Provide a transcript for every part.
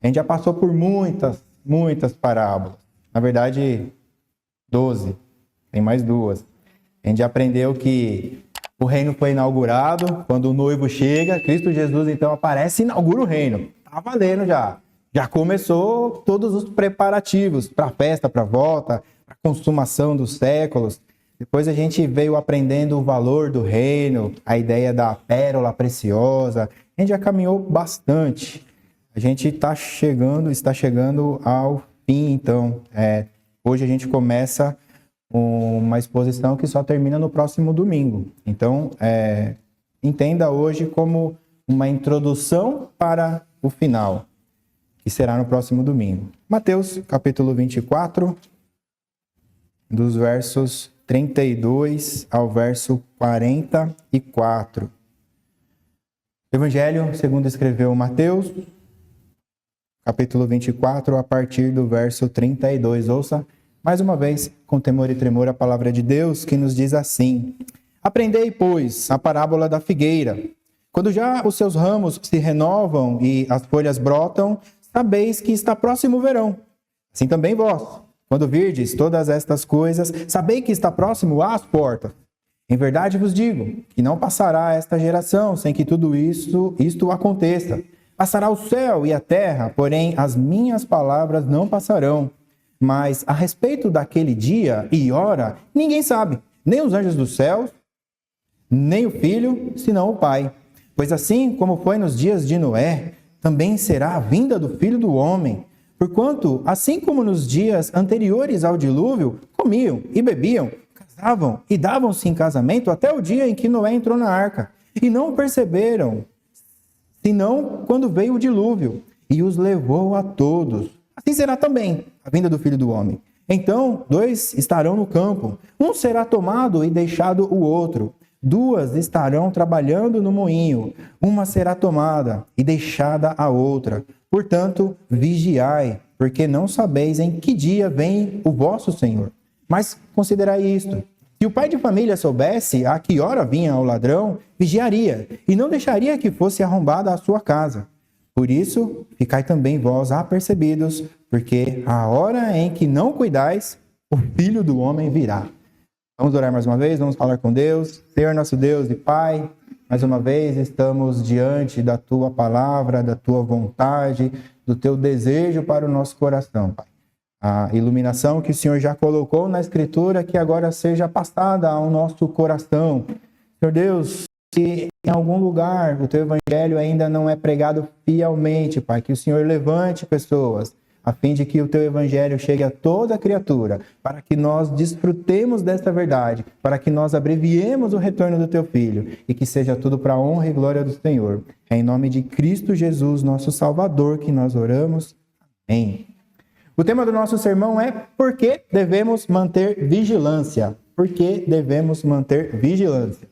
A gente já passou por muitas parábolas. Na verdade, 12. Tem mais 2. A gente já aprendeu que o reino foi inaugurado quando o noivo chega, Cristo Jesus então aparece e inaugura o reino. Tá valendo já. Já começou todos os preparativos para a festa, para a volta, para a consumação dos séculos. Depois a gente veio aprendendo o valor do reino, a ideia da pérola preciosa. A gente já caminhou bastante. A gente está chegando ao fim, então. Hoje a gente começa uma exposição que só termina no próximo domingo. Então, entenda hoje como uma introdução para o final, que será no próximo domingo. Mateus, capítulo 24, dos versos 32 ao verso 44. Evangelho segundo escreveu Mateus, capítulo 24, a partir do verso 32. Ouça mais uma vez, com temor e tremor, a palavra de Deus, que nos diz assim: Aprendei, pois, a parábola da figueira. Quando já os seus ramos se renovam e as folhas brotam, sabeis que está próximo o verão. Assim também vós, quando virdes todas estas coisas, sabei que está próximo às portas. Em verdade vos digo, que não passará esta geração sem que tudo isto aconteça. Passará o céu e a terra, porém as minhas palavras não passarão. Mas a respeito daquele dia e hora, ninguém sabe, nem os anjos dos céus, nem o Filho, senão o Pai. Pois assim como foi nos dias de Noé, também será a vinda do Filho do Homem. Porquanto, assim como nos dias anteriores ao dilúvio, comiam e bebiam, casavam e davam-se em casamento até o dia em que Noé entrou na arca. E não o perceberam, senão quando veio o dilúvio e os levou a todos. Assim será também a vinda do Filho do Homem. Então, 2 estarão no campo, um será tomado e deixado o outro. 2 estarão trabalhando no moinho, uma será tomada e deixada a outra. Portanto, vigiai, porque não sabeis em que dia vem o vosso Senhor. Mas considerai isto: se o pai de família soubesse a que hora vinha o ladrão, vigiaria e não deixaria que fosse arrombada a sua casa. Por isso, ficai também vós apercebidos, porque a hora em que não cuidais, o Filho do Homem virá. Vamos orar mais uma vez, vamos falar com Deus. Senhor nosso Deus e Pai, mais uma vez estamos diante da Tua palavra, da Tua vontade, do Teu desejo para o nosso coração, Pai. A iluminação que o Senhor já colocou na Escritura, que agora seja passada ao nosso coração. Senhor Deus, se em algum lugar o Teu Evangelho ainda não é pregado fielmente, Pai, que o Senhor levante pessoas, a fim de que o Teu Evangelho chegue a toda criatura, para que nós desfrutemos desta verdade, para que nós abreviemos o retorno do Teu Filho, e que seja tudo para a honra e glória do Senhor. É em nome de Cristo Jesus, nosso Salvador, que nós oramos. Amém. O tema do nosso sermão é: por que devemos manter vigilância? Por que devemos manter vigilância?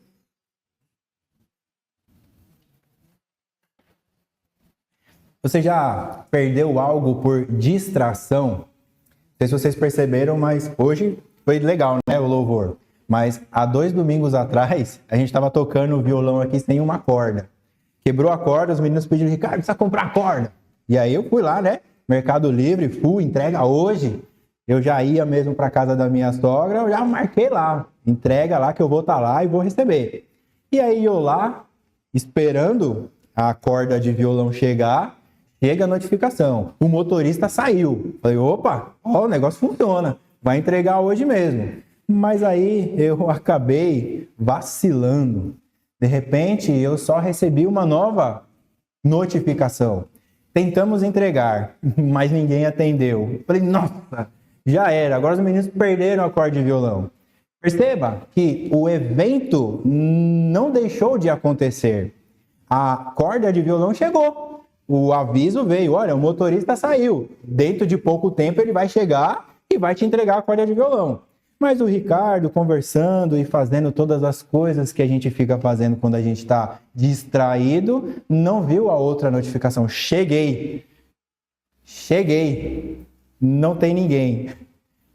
Você já perdeu algo por distração? Não sei se vocês perceberam, mas hoje foi legal, né, o louvor. Mas há 2 domingos atrás, a gente estava tocando o violão aqui sem uma corda. Quebrou a corda, os meninos pediram: Ricardo, precisa comprar a corda. E aí eu fui lá, né, Mercado Livre, entrega hoje. Eu já ia mesmo para casa da minha sogra, eu já marquei lá, entrega lá que eu vou estar lá e vou receber. E aí eu lá, esperando a corda de violão chegar, chega a notificação: o motorista saiu. Falei: opa, o negócio funciona, vai entregar hoje mesmo. Mas aí eu acabei vacilando. De repente, eu só recebi uma nova notificação. Tentamos entregar, mas ninguém atendeu. Falei: nossa, já era. Agora os meninos perderam a corda de violão. Perceba que o evento não deixou de acontecer. A corda de violão chegou. O aviso veio: olha, o motorista saiu. Dentro de pouco tempo ele vai chegar e vai te entregar a corda de violão. Mas o Ricardo, conversando e fazendo todas as coisas que a gente fica fazendo quando a gente está distraído, não viu a outra notificação. Cheguei. Não tem ninguém.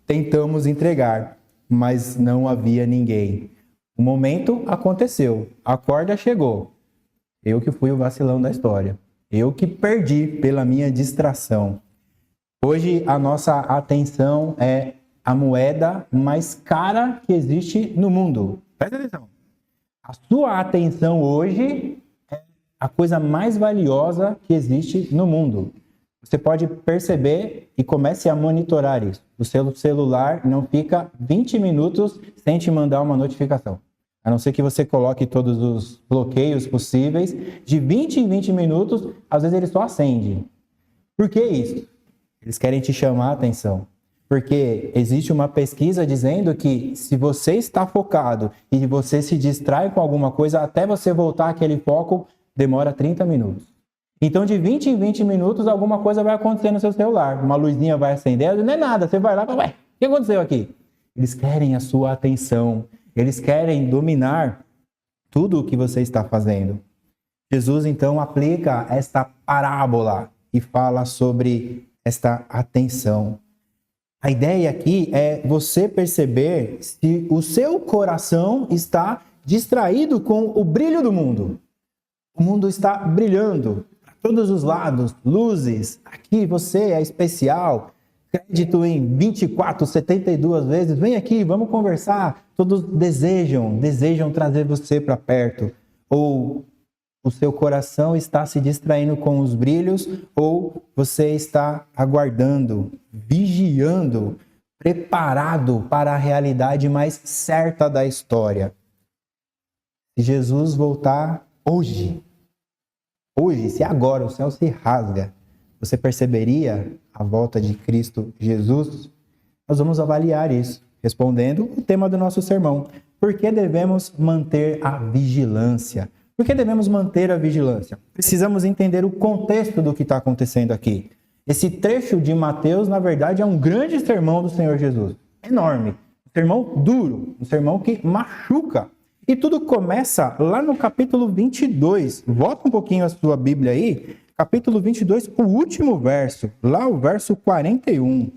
Tentamos entregar, mas não havia ninguém. O momento aconteceu. A corda chegou. Eu que fui o vacilão da história. Eu que perdi pela minha distração. Hoje a nossa atenção é a moeda mais cara que existe no mundo. Presta atenção. A sua atenção hoje é a coisa mais valiosa que existe no mundo. Você pode perceber e comece a monitorar isso. O seu celular não fica 20 minutos sem te mandar uma notificação. A não ser que você coloque todos os bloqueios possíveis. De 20 em 20 minutos, às vezes ele só acende. Por que isso? Eles querem te chamar a atenção. Porque existe uma pesquisa dizendo que se você está focado e você se distrai com alguma coisa, até você voltar àquele foco, demora 30 minutos. Então, de 20 em 20 minutos, alguma coisa vai acontecer no seu celular. Uma luzinha vai acender, não é nada. Você vai lá e fala, ué, o que aconteceu aqui? Eles querem a sua atenção. Eles querem dominar tudo o que você está fazendo. Jesus, então, aplica esta parábola e fala sobre esta atenção. A ideia aqui é você perceber se o seu coração está distraído com o brilho do mundo. O mundo está brilhando para todos os lados, luzes. Aqui você é especial. Crédito em 24, 72 vezes. Vem aqui, vamos conversar. Todos desejam trazer você para perto. Ou o seu coração está se distraindo com os brilhos, ou você está aguardando, vigiando, preparado para a realidade mais certa da história. Se Jesus voltar hoje, se agora o céu se rasga, você perceberia a volta de Cristo Jesus? Nós vamos avaliar isso, respondendo o tema do nosso sermão. Por que devemos manter a vigilância? Por que devemos manter a vigilância? Precisamos entender o contexto do que está acontecendo aqui. Esse trecho de Mateus, na verdade, é um grande sermão do Senhor Jesus. Enorme. Um sermão duro. Um sermão que machuca. E tudo começa lá no capítulo 22. Volta um pouquinho a sua Bíblia aí. Capítulo 22, o último verso. Lá o verso 41.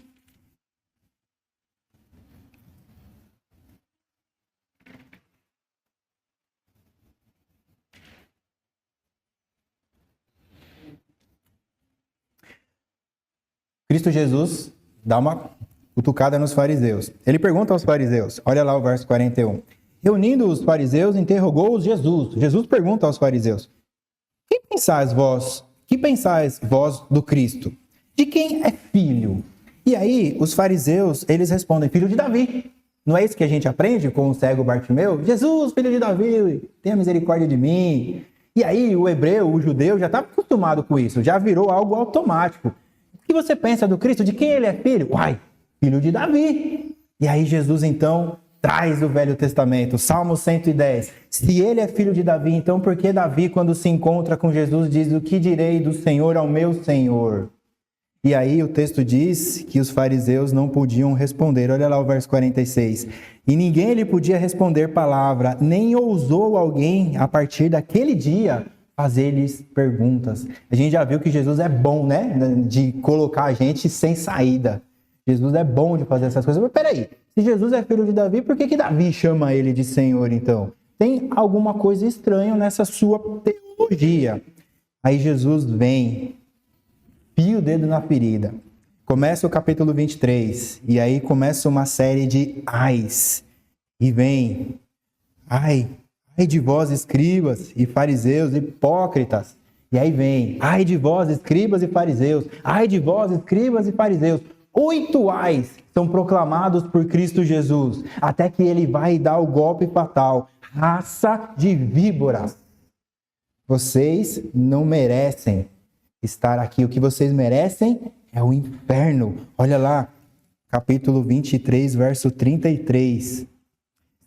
Cristo Jesus dá uma cutucada nos fariseus. Ele pergunta aos fariseus, olha lá o verso 41. Reunindo os fariseus, interrogou-os Jesus. Jesus pergunta aos fariseus, que pensais vós do Cristo? De quem é filho? E aí, os fariseus, eles respondem, filho de Davi. Não é isso que a gente aprende com o cego Bartimeu? Jesus, filho de Davi, tenha misericórdia de mim. E aí, o hebreu, o judeu, já está acostumado com isso, já virou algo automático. O que você pensa do Cristo? De quem ele é filho? Uai, filho de Davi. E aí Jesus, então, traz o Velho Testamento, Salmo 110. Se ele é filho de Davi, então por que Davi, quando se encontra com Jesus, diz, o que direi do Senhor ao meu Senhor? E aí o texto diz que os fariseus não podiam responder. Olha lá o verso 46. E ninguém lhe podia responder palavra, nem ousou alguém, a partir daquele dia, fazer-lhes perguntas. A gente já viu que Jesus é bom, né? De colocar a gente sem saída. Jesus é bom de fazer essas coisas. Mas peraí, se Jesus é filho de Davi, por que Davi chama ele de Senhor, então? Tem alguma coisa estranha nessa sua teologia. Aí Jesus vem, fia o dedo na ferida. Começa o capítulo 23, e aí começa uma série de ais. E vem, ai de vós, escribas e fariseus, hipócritas. E aí vem, ai de vós, escribas e fariseus. Ai de vós, escribas e fariseus. 8 ais são proclamados por Cristo Jesus, até que ele vai dar o golpe fatal. Raça de víboras. Vocês não merecem estar aqui. O que vocês merecem é o inferno. Olha lá, capítulo 23, verso 33.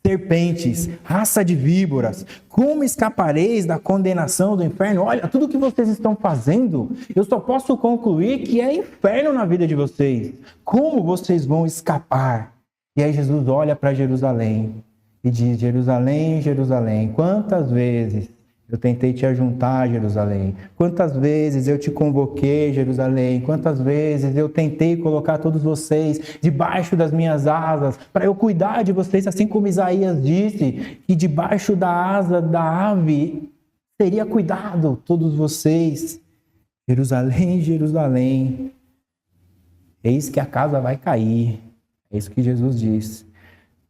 Serpentes, raça de víboras, como escapareis da condenação do inferno? Olha, tudo que vocês estão fazendo, eu só posso concluir que é inferno na vida de vocês. Como vocês vão escapar? E aí Jesus olha para Jerusalém e diz, Jerusalém, Jerusalém, quantas vezes eu tentei te ajuntar, Jerusalém. Quantas vezes eu te convoquei, Jerusalém. Quantas vezes eu tentei colocar todos vocês debaixo das minhas asas, para eu cuidar de vocês, assim como Isaías disse, que debaixo da asa da ave teria cuidado todos vocês. Jerusalém, Jerusalém, eis que a casa vai cair. É isso que Jesus diz.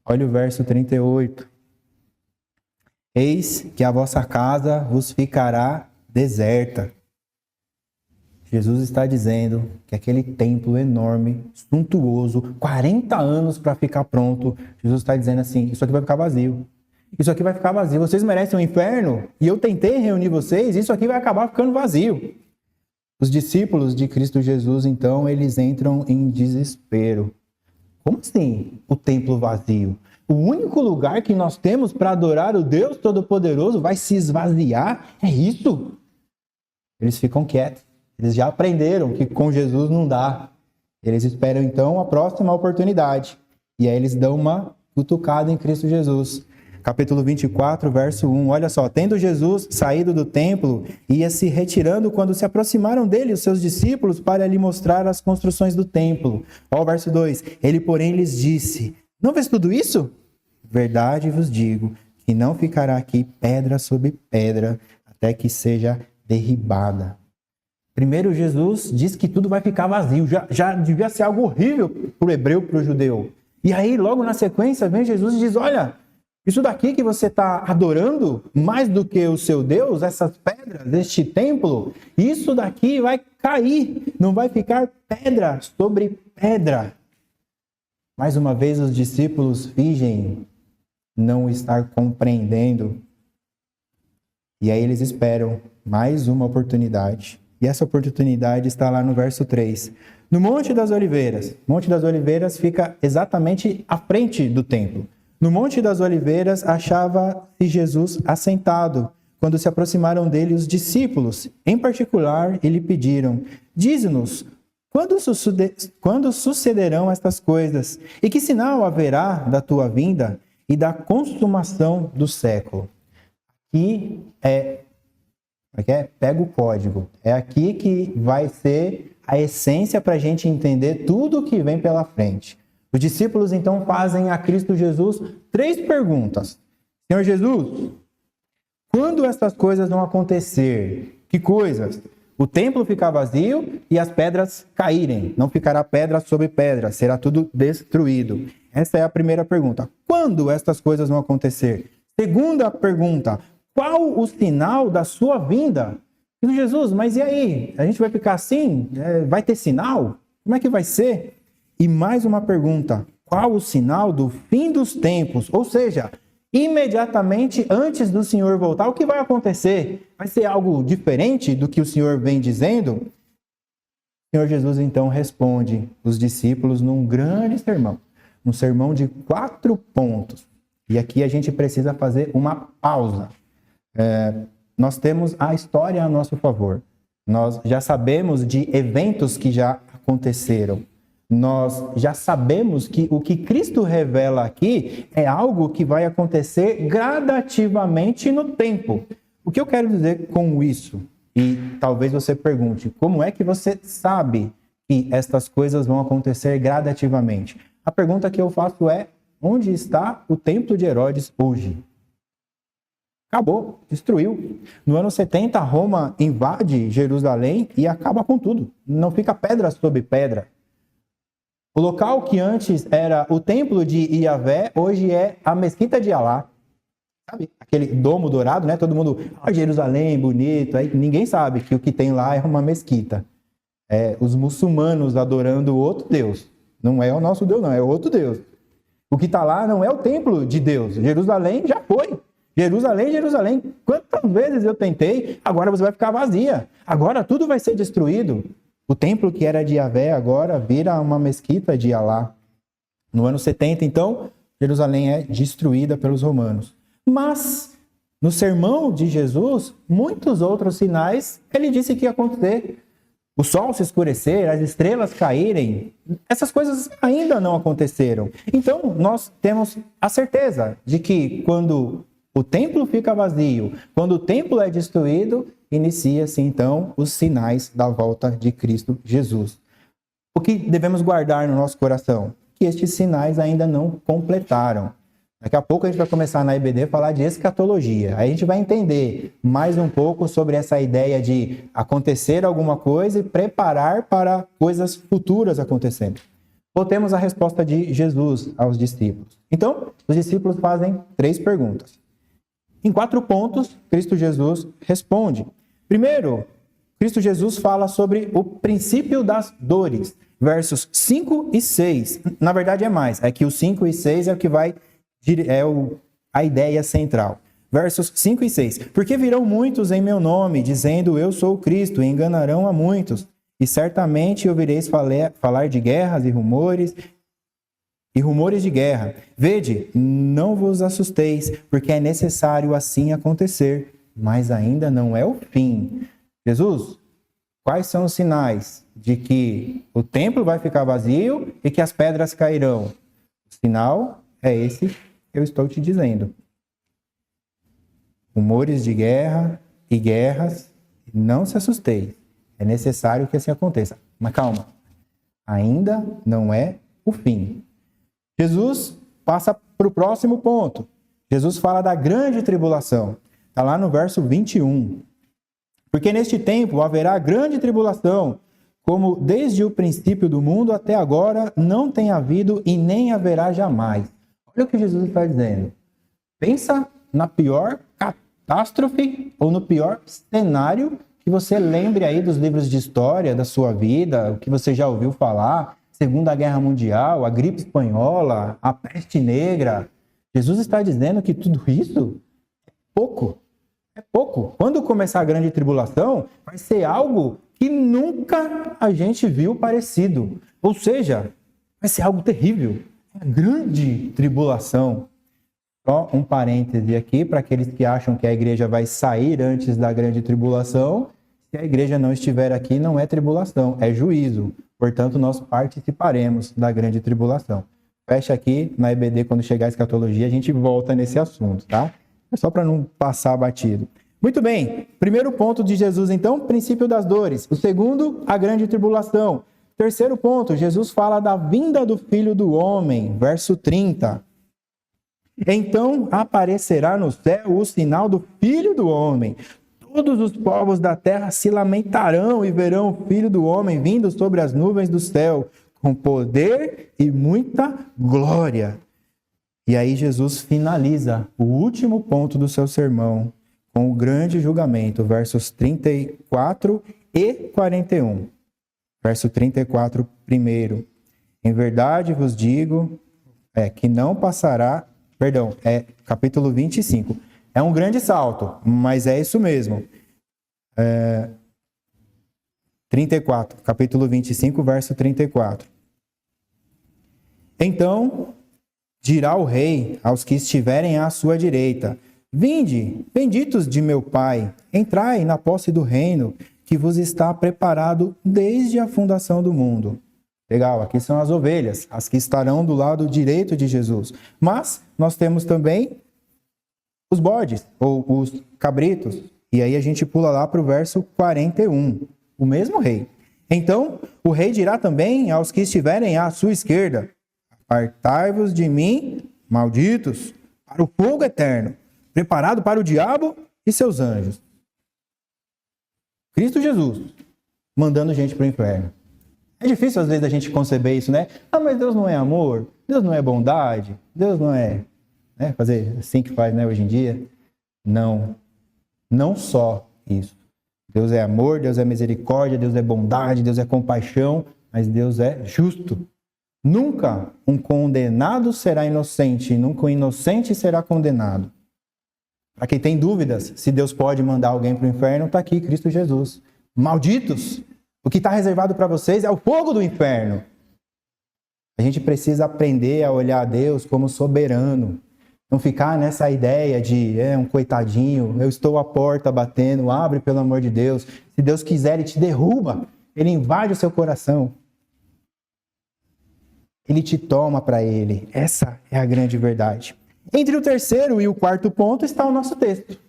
Olha o verso 38. Eis que a vossa casa vos ficará deserta. Jesus está dizendo que aquele templo enorme, suntuoso, 40 anos para ficar pronto, Jesus está dizendo assim, isso aqui vai ficar vazio. Isso aqui vai ficar vazio. Vocês merecem um inferno e eu tentei reunir vocês, isso aqui vai acabar ficando vazio. Os discípulos de Cristo Jesus, então, eles entram em desespero. Como assim o templo vazio? O único lugar que nós temos para adorar o Deus Todo-Poderoso vai se esvaziar? É isso? Eles ficam quietos. Eles já aprenderam que com Jesus não dá. Eles esperam, então, a próxima oportunidade. E aí eles dão uma cutucada em Cristo Jesus. Capítulo 24, verso 1. Olha só. Tendo Jesus saído do templo, ia se retirando quando se aproximaram dele os seus discípulos para lhe mostrar as construções do templo. Olha o verso 2. Ele, porém, lhes disse: não vês tudo isso? Verdade vos digo, que não ficará aqui pedra sobre pedra, até que seja derribada. Primeiro, Jesus diz que tudo vai ficar vazio. Já devia ser algo horrível para o hebreu, para o judeu. E aí, logo na sequência, vem Jesus e diz: olha, isso daqui que você está adorando, mais do que o seu Deus, essas pedras, este templo, isso daqui vai cair, não vai ficar pedra sobre pedra. Mais uma vez, os discípulos fingem não estar compreendendo. E aí eles esperam mais uma oportunidade. E essa oportunidade está lá no verso 3. No Monte das Oliveiras. Monte das Oliveiras fica exatamente à frente do templo. No Monte das Oliveiras achava-se Jesus assentado, quando se aproximaram dele os discípulos. Em particular, lhe pediram: dize-nos, quando sucederão estas coisas? E que sinal haverá da tua vinda e da consumação do século? Aqui pega o código. É aqui que vai ser a essência para a gente entender tudo o que vem pela frente. Os discípulos, então, fazem a Cristo Jesus 3 perguntas. Senhor Jesus, quando essas coisas vão acontecer? Que coisas? O templo ficar vazio e as pedras caírem. Não ficará pedra sobre pedra, será tudo destruído. Essa é a primeira pergunta. Quando estas coisas vão acontecer? Segunda pergunta. Qual o sinal da sua vinda? Jesus, mas e aí? A gente vai ficar assim? Vai ter sinal? Como é que vai ser? E mais uma pergunta. Qual o sinal do fim dos tempos? Ou seja, imediatamente antes do Senhor voltar, o que vai acontecer? Vai ser algo diferente do que o Senhor vem dizendo? O Senhor Jesus então responde os discípulos num grande sermão. Um sermão de 4 pontos. E aqui a gente precisa fazer uma pausa. Nós temos a história a nosso favor. Nós já sabemos de eventos que já aconteceram. Nós já sabemos que o que Cristo revela aqui é algo que vai acontecer gradativamente no tempo. O que eu quero dizer com isso? E talvez você pergunte, como é que você sabe que estas coisas vão acontecer gradativamente? A pergunta que eu faço é, onde está o templo de Herodes hoje? Acabou, destruiu. No ano 70, Roma invade Jerusalém e acaba com tudo. Não fica pedra sobre pedra. O local que antes era o templo de Iavé, hoje é a mesquita de Alá. Sabe? Aquele domo dourado, né? Todo mundo, Jerusalém, bonito. Aí ninguém sabe que o que tem lá é uma mesquita. Os muçulmanos adorando outro Deus. Não é o nosso Deus, não. É outro Deus. O que está lá não é o templo de Deus. Jerusalém já foi. Jerusalém, Jerusalém. Quantas vezes eu tentei, agora você vai ficar vazia. Agora tudo vai ser destruído. O templo que era de Iavé agora vira uma mesquita de Alá. No ano 70, então, Jerusalém é destruída pelos romanos. Mas, no sermão de Jesus, muitos outros sinais, ele disse que ia acontecer. O sol se escurecer, as estrelas caírem, essas coisas ainda não aconteceram. Então, nós temos a certeza de que quando o templo fica vazio, quando o templo é destruído, inicia-se então os sinais da volta de Cristo Jesus. O que devemos guardar no nosso coração? Que estes sinais ainda não completaram. Daqui a pouco a gente vai começar na IBD a falar de escatologia. Aí a gente vai entender mais um pouco sobre essa ideia de acontecer alguma coisa e preparar para coisas futuras acontecendo. Voltemos à resposta de Jesus aos discípulos. Então, os discípulos fazem 3 perguntas. Em 4 pontos, Cristo Jesus responde. Primeiro, Cristo Jesus fala sobre o princípio das dores, versos 5 e 6. Na verdade é mais, é que o 5 e 6 é o que vai, a ideia central. Versos 5 e 6. Porque virão muitos em meu nome, dizendo eu sou o Cristo, e enganarão a muitos. E certamente ouvireis falar de guerras e rumores de guerra. Vede, não vos assusteis, porque é necessário assim acontecer, mas ainda não é o fim. Jesus, quais são os sinais de que o templo vai ficar vazio e que as pedras cairão? O sinal é esse que eu estou te dizendo. Rumores de guerra e guerras, não se assusteis. É necessário que assim aconteça. Mas calma, ainda não é o fim. Jesus passa para o próximo ponto. Jesus fala da grande tribulação. Está lá no verso 21. Porque neste tempo haverá grande tribulação, como desde o princípio do mundo até agora não tem havido e nem haverá jamais. Olha o que Jesus está dizendo. Pensa na pior catástrofe ou no pior cenário que você lembre aí dos livros de história da sua vida, o que você já ouviu falar, Segunda Guerra Mundial, a gripe espanhola, a peste negra. Jesus está dizendo que tudo isso é pouco. É pouco. Quando começar a grande tribulação, vai ser algo que nunca a gente viu parecido. Ou seja, vai ser algo terrível. É a grande tribulação. Só um parêntese aqui para aqueles que acham que a igreja vai sair antes da grande tribulação. Se a igreja não estiver aqui, não é tribulação, é juízo. Portanto, nós participaremos da grande tribulação. Fecha aqui na EBD, quando chegar a escatologia, a gente volta nesse assunto, tá? É só para não passar batido. Muito bem, primeiro ponto de Jesus, então, princípio das dores. O segundo, a grande tribulação. Terceiro ponto, Jesus fala da vinda do Filho do Homem, verso 30. Então aparecerá no céu o sinal do Filho do Homem. Todos os povos da terra se lamentarão e verão o Filho do Homem vindo sobre as nuvens do céu, com poder e muita glória. E aí Jesus finaliza o último ponto do seu sermão com o grande julgamento, versos 34 e 41. Verso 34, primeiro. Em verdade vos digo que não passará... Perdão, capítulo 25. É um grande salto, mas é isso mesmo. 34, capítulo 25, verso 34. Então dirá o rei aos que estiverem à sua direita: vinde, benditos de meu Pai, entrai na posse do reino que vos está preparado desde a fundação do mundo. Legal, aqui são as ovelhas, as que estarão do lado direito de Jesus. Mas nós temos também os bodes, ou os cabritos. E aí a gente pula lá para o verso 41. O mesmo rei. Então, o rei dirá também aos que estiverem à sua esquerda: apartai-vos de mim, malditos, para o fogo eterno, preparado para o diabo e seus anjos. Cristo Jesus, mandando gente para o inferno. É difícil às vezes a gente conceber isso, né? Ah, mas Deus não é amor, Deus não é bondade, Deus não é... fazer assim que faz, hoje em dia. Não. Não só isso. Deus é amor, Deus é misericórdia, Deus é bondade, Deus é compaixão, mas Deus é justo. Nunca um condenado será inocente, nunca um inocente será condenado. Para quem tem dúvidas se Deus pode mandar alguém para o inferno, está aqui Cristo Jesus. Malditos! O que está reservado para vocês é o fogo do inferno. A gente precisa aprender a olhar a Deus como soberano. Não ficar nessa ideia de, um coitadinho, eu estou à porta batendo, abre pelo amor de Deus. Se Deus quiser, Ele te derruba, Ele invade o seu coração. Ele te toma para Ele. Essa é a grande verdade. Entre o terceiro e o quarto ponto está o nosso texto.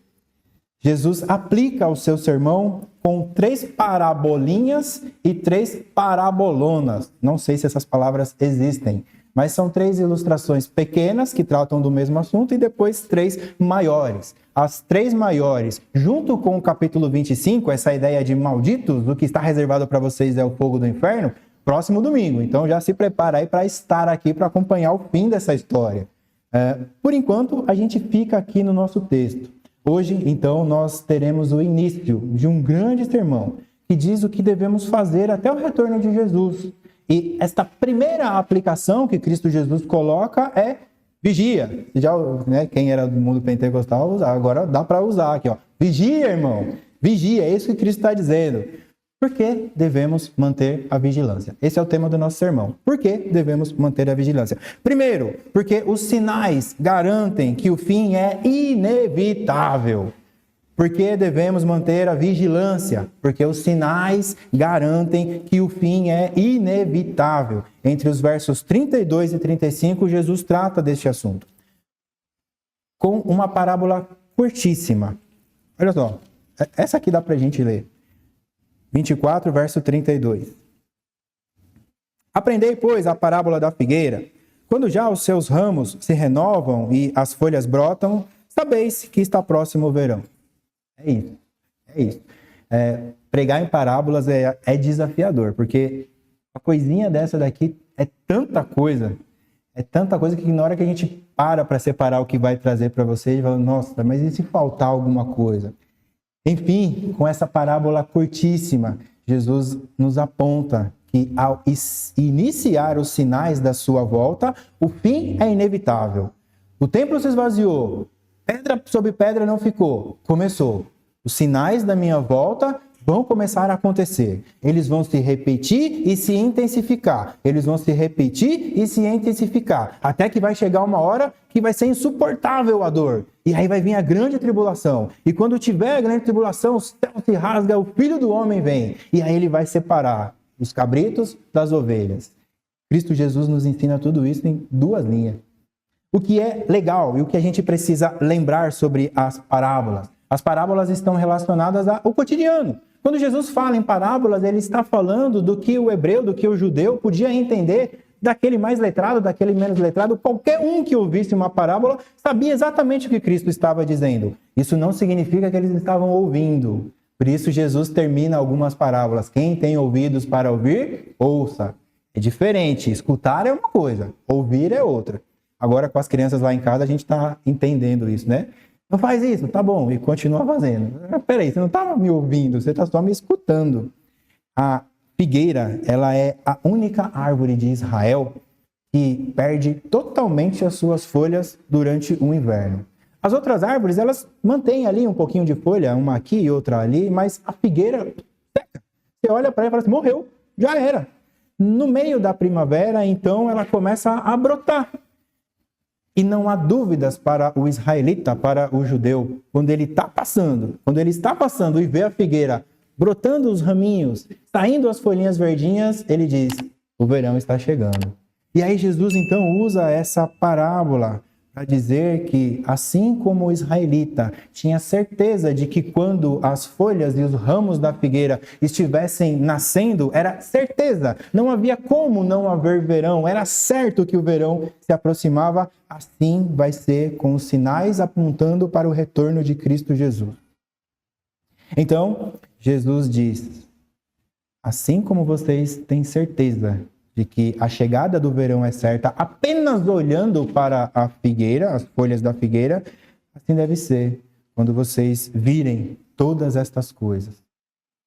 Jesus aplica o seu sermão com 3 parabolinhas e 3 parabolonas. Não sei se essas palavras existem, mas são 3 ilustrações pequenas que tratam do mesmo assunto e depois 3 maiores. As 3 maiores, junto com o capítulo 25, essa ideia de malditos, o que está reservado para vocês é o fogo do inferno, próximo domingo. Então já se prepara aí para estar aqui para acompanhar o fim dessa história. Por enquanto, a gente fica aqui no nosso texto. Hoje, então, nós teremos o início de um grande sermão que diz o que devemos fazer até o retorno de Jesus. E esta primeira aplicação que Cristo Jesus coloca é vigia. Já, né, quem era do mundo pentecostal usava, agora dá para usar aqui, ó. Vigia, irmão. Vigia, é isso que Cristo está dizendo. Por que devemos manter a vigilância? Esse é o tema do nosso sermão. Por que devemos manter a vigilância? Primeiro, porque os sinais garantem que o fim é inevitável. Por que devemos manter a vigilância? Porque os sinais garantem que o fim é inevitável. Entre os versos 32 e 35, Jesus trata deste assunto com uma parábola curtíssima. Olha só, essa aqui dá para a gente ler. 24, verso 32. Aprendei, pois, a parábola da figueira. Quando já os seus ramos se renovam e as folhas brotam, sabeis que está próximo o verão. É isso. Pregar em parábolas é desafiador, porque uma coisinha dessa daqui é tanta coisa que na hora que a gente para separar o que vai trazer para vocês, a gente fala, nossa, mas e se faltar alguma coisa? Enfim, com essa parábola curtíssima, Jesus nos aponta que ao iniciar os sinais da sua volta, o fim é inevitável. O templo se esvaziou, pedra sobre pedra não ficou, começou. Os sinais da minha volta vão começar a acontecer. Eles vão se repetir e se intensificar. Eles vão se repetir e se intensificar. Até que vai chegar uma hora que vai ser insuportável a dor. E aí vai vir a grande tribulação. E quando tiver a grande tribulação, o céu se rasga, o Filho do Homem vem. E aí ele vai separar os cabritos das ovelhas. Cristo Jesus nos ensina tudo isso em 2 linhas. O que é legal e o que a gente precisa lembrar sobre as parábolas. As parábolas estão relacionadas ao cotidiano. Quando Jesus fala em parábolas, ele está falando do que o hebreu, do que o judeu podia entender, daquele mais letrado, daquele menos letrado. Qualquer um que ouvisse uma parábola sabia exatamente o que Cristo estava dizendo. Isso não significa que eles estavam ouvindo. Por isso Jesus termina algumas parábolas. Quem tem ouvidos para ouvir, ouça. É diferente. Escutar é uma coisa, ouvir é outra. Agora com as crianças lá em casa a gente está entendendo isso, né? Não faz isso, tá bom, e continua fazendo. Peraí, você não está me ouvindo, você está só me escutando. A figueira, ela é a única árvore de Israel que perde totalmente as suas folhas durante o inverno. As outras árvores, elas mantêm ali um pouquinho de folha, uma aqui e outra ali, mas a figueira seca. Você olha para ela e fala assim, morreu, já era. No meio da primavera, então, ela começa a brotar. E não há dúvidas para o israelita, para o judeu, quando ele está passando e vê a figueira brotando os raminhos, saindo as folhinhas verdinhas, ele diz, o verão está chegando. E aí Jesus então usa essa parábola para dizer que, assim como o israelita tinha certeza de que quando as folhas e os ramos da figueira estivessem nascendo, era certeza, não havia como não haver verão, era certo que o verão se aproximava, assim vai ser com os sinais apontando para o retorno de Cristo Jesus. Então, Jesus diz, assim como vocês têm certeza de que a chegada do verão é certa apenas olhando para a figueira, as folhas da figueira, assim deve ser quando vocês virem todas estas coisas.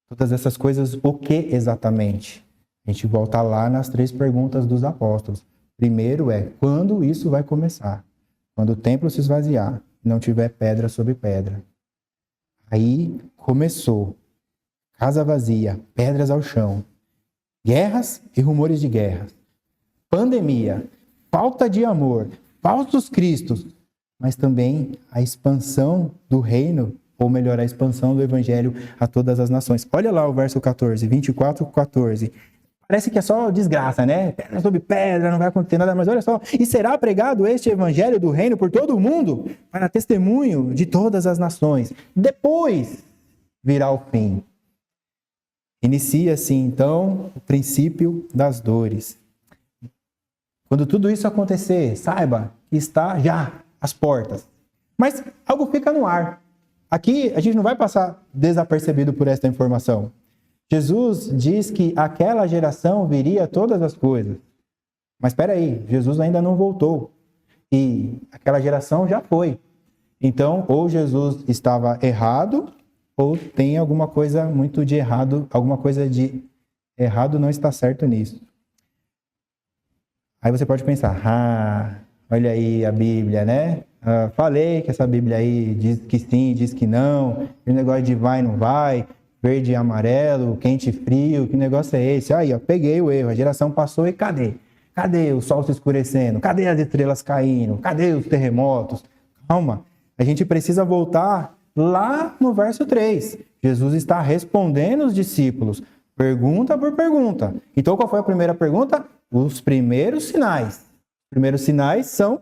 Todas essas coisas, o que exatamente? A gente volta lá nas 3 perguntas dos apóstolos. Primeiro é, quando isso vai começar? Quando o templo se esvaziar, não tiver pedra sobre pedra. Aí começou. Casa vazia, pedras ao chão. Guerras e rumores de guerra, pandemia, falta de amor, falsos cristos, mas também a expansão do reino, ou melhor, a expansão do evangelho a todas as nações. Olha lá o verso 14, 24, 14. Parece que é só desgraça, né? Pedra sobre pedra, não vai acontecer nada, mas olha só. E será pregado este evangelho do reino por todo o mundo, para testemunho de todas as nações. Depois virá o fim. Inicia-se, então, o princípio das dores. Quando tudo isso acontecer, saiba que está já às portas. Mas algo fica no ar. Aqui a gente não vai passar desapercebido por esta informação. Jesus diz que aquela geração viria todas as coisas. Mas espera aí, Jesus ainda não voltou. E aquela geração já foi. Então, ou Jesus estava errado, ou tem alguma coisa muito de errado, alguma coisa de errado não está certo nisso. Aí você pode pensar, olha aí a Bíblia, né? Falei que essa Bíblia aí diz que sim, diz que não, que negócio de vai, não vai, verde e amarelo, quente e frio, que negócio é esse? Aí, ó, peguei o erro, a geração passou e cadê? Cadê o sol se escurecendo? Cadê as estrelas caindo? Cadê os terremotos? Calma, a gente precisa voltar lá no verso 3. Jesus está respondendo os discípulos, pergunta por pergunta. Então, qual foi a primeira pergunta? Os primeiros sinais. Os primeiros sinais são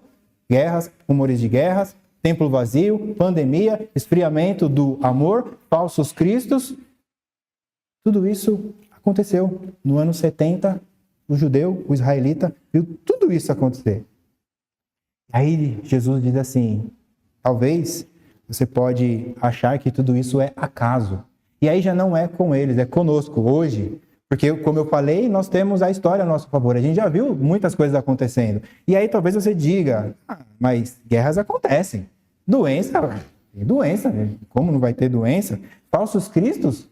guerras, rumores de guerras, templo vazio, pandemia, esfriamento do amor, falsos cristos. Tudo isso aconteceu no ano 70. O judeu, o israelita, viu tudo isso acontecer. Aí Jesus diz assim, talvez você pode achar que tudo isso é acaso. E aí já não é com eles, é conosco hoje. Porque, como eu falei, nós temos a história a nosso favor. A gente já viu muitas coisas acontecendo. E aí talvez você diga, mas guerras acontecem. Doença, como não vai ter doença? Falsos cristos?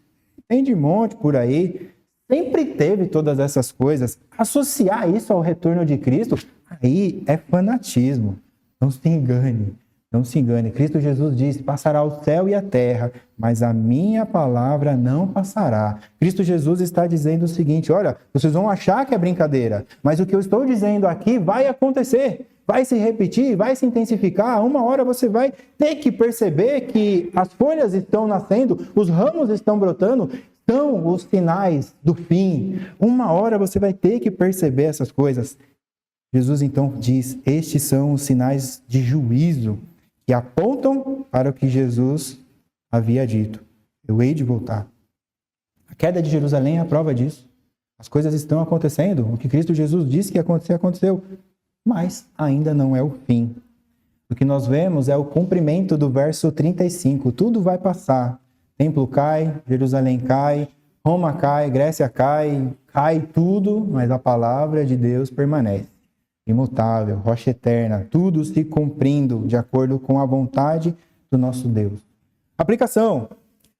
Tem de monte por aí. Sempre teve todas essas coisas. Associar isso ao retorno de Cristo, aí é fanatismo. Não se engane. Não se engane. Cristo Jesus disse, passará o céu e a terra, mas a minha palavra não passará. Cristo Jesus está dizendo o seguinte, olha, vocês vão achar que é brincadeira, mas o que eu estou dizendo aqui vai acontecer, vai se repetir, vai se intensificar. Uma hora você vai ter que perceber que as folhas estão nascendo, os ramos estão brotando, são os sinais do fim. Uma hora você vai ter que perceber essas coisas. Jesus então diz, estes são os sinais de juízo que apontam para o que Jesus havia dito. Eu hei de voltar. A queda de Jerusalém é a prova disso. As coisas estão acontecendo. O que Cristo Jesus disse que ia acontecer, aconteceu. Mas ainda não é o fim. O que nós vemos é o cumprimento do verso 35. Tudo vai passar. Templo cai, Jerusalém cai, Roma cai, Grécia cai, cai tudo, mas a palavra de Deus permanece. Imutável, rocha eterna, tudo se cumprindo de acordo com a vontade do nosso Deus. Aplicação.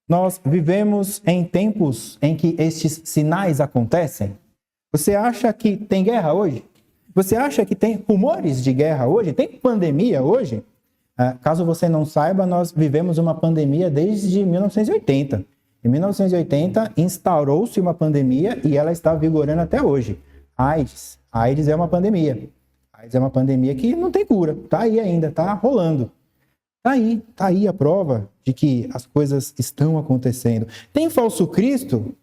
Nós vivemos em tempos em que estes sinais acontecem. Você acha que tem guerra hoje? Você acha que tem rumores de guerra hoje? Tem pandemia hoje? Caso você não saiba, nós vivemos uma pandemia desde 1980. Em 1980, instaurou-se uma pandemia e ela está vigorando até hoje. AIDS. A AIDS é uma pandemia. A AIDS é uma pandemia que não tem cura. Está aí ainda, está rolando. Está aí a prova de que as coisas estão acontecendo. Tem falso Cristo?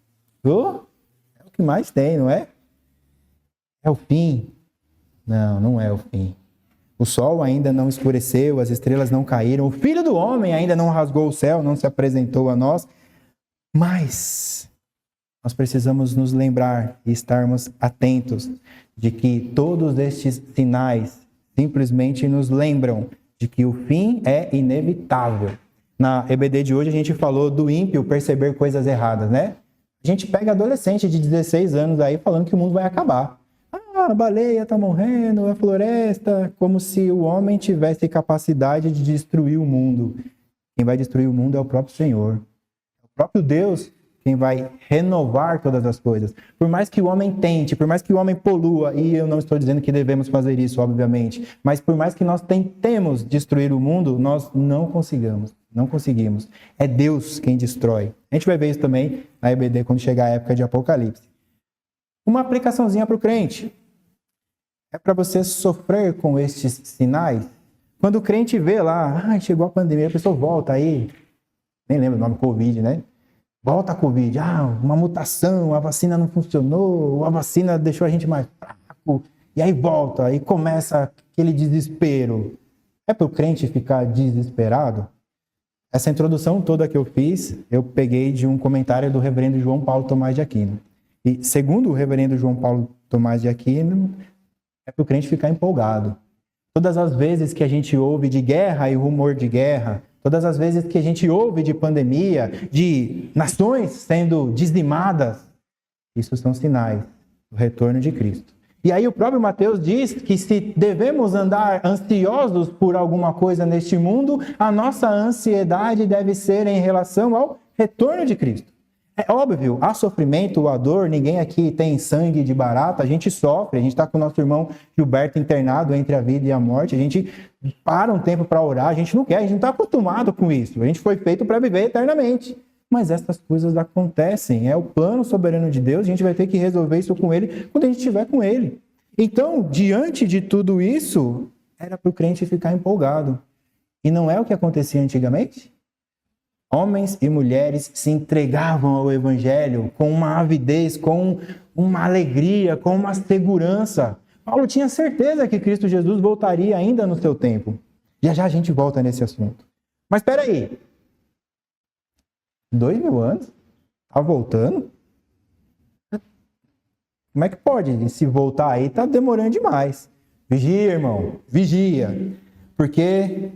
É o que mais tem, não é? É o fim? Não, não é o fim. O sol ainda não escureceu, as estrelas não caíram, o Filho do Homem ainda não rasgou o céu, não se apresentou a nós. Mas nós precisamos nos lembrar e estarmos atentos de que todos estes sinais simplesmente nos lembram de que o fim é inevitável. Na EBD de hoje a gente falou do ímpio perceber coisas erradas, né? A gente pega adolescente de 16 anos aí falando que o mundo vai acabar. A baleia está morrendo, a floresta, como se o homem tivesse capacidade de destruir o mundo. Quem vai destruir o mundo é o próprio Senhor. É o próprio Deus quem vai renovar todas as coisas. Por mais que o homem tente, por mais que o homem polua, e eu não estou dizendo que devemos fazer isso, obviamente, mas por mais que nós tentemos destruir o mundo, nós não conseguimos. É Deus quem destrói. A gente vai ver isso também na EBD quando chegar a época de Apocalipse. Uma aplicaçãozinha para o crente. É para você sofrer com estes sinais. Quando o crente vê lá, chegou a pandemia, a pessoa volta aí, nem lembro o nome, Covid, né? Volta a Covid, uma mutação, a vacina não funcionou, a vacina deixou a gente mais fraco, e aí volta, e começa aquele desespero. É para o crente ficar desesperado? Essa introdução toda que eu fiz, eu peguei de um comentário do reverendo João Paulo Tomás de Aquino. E segundo o reverendo João Paulo Tomás de Aquino, é para o crente ficar empolgado. Todas as vezes que a gente ouve de guerra e rumor de guerra, todas as vezes que a gente ouve de pandemia, de nações sendo dizimadas, isso são sinais do retorno de Cristo. E aí o próprio Mateus diz que se devemos andar ansiosos por alguma coisa neste mundo, a nossa ansiedade deve ser em relação ao retorno de Cristo. É óbvio, há sofrimento, há dor, ninguém aqui tem sangue de barata, a gente sofre, a gente está com o nosso irmão Gilberto internado entre a vida e a morte, a gente para um tempo para orar, a gente não quer, a gente não está acostumado com isso, a gente foi feito para viver eternamente. Mas essas coisas acontecem, é o plano soberano de Deus, a gente vai ter que resolver isso com Ele quando a gente estiver com Ele. Então, diante de tudo isso, era para o crente ficar empolgado. E não é o que acontecia antigamente? Homens e mulheres se entregavam ao Evangelho com uma avidez, com uma alegria, com uma segurança. Paulo tinha certeza que Cristo Jesus voltaria ainda no seu tempo. Já já a gente volta nesse assunto. Mas espera aí. 2000 anos? Tá voltando? Como é que pode? Se voltar aí, tá demorando demais. Vigia, irmão. Vigia. Porque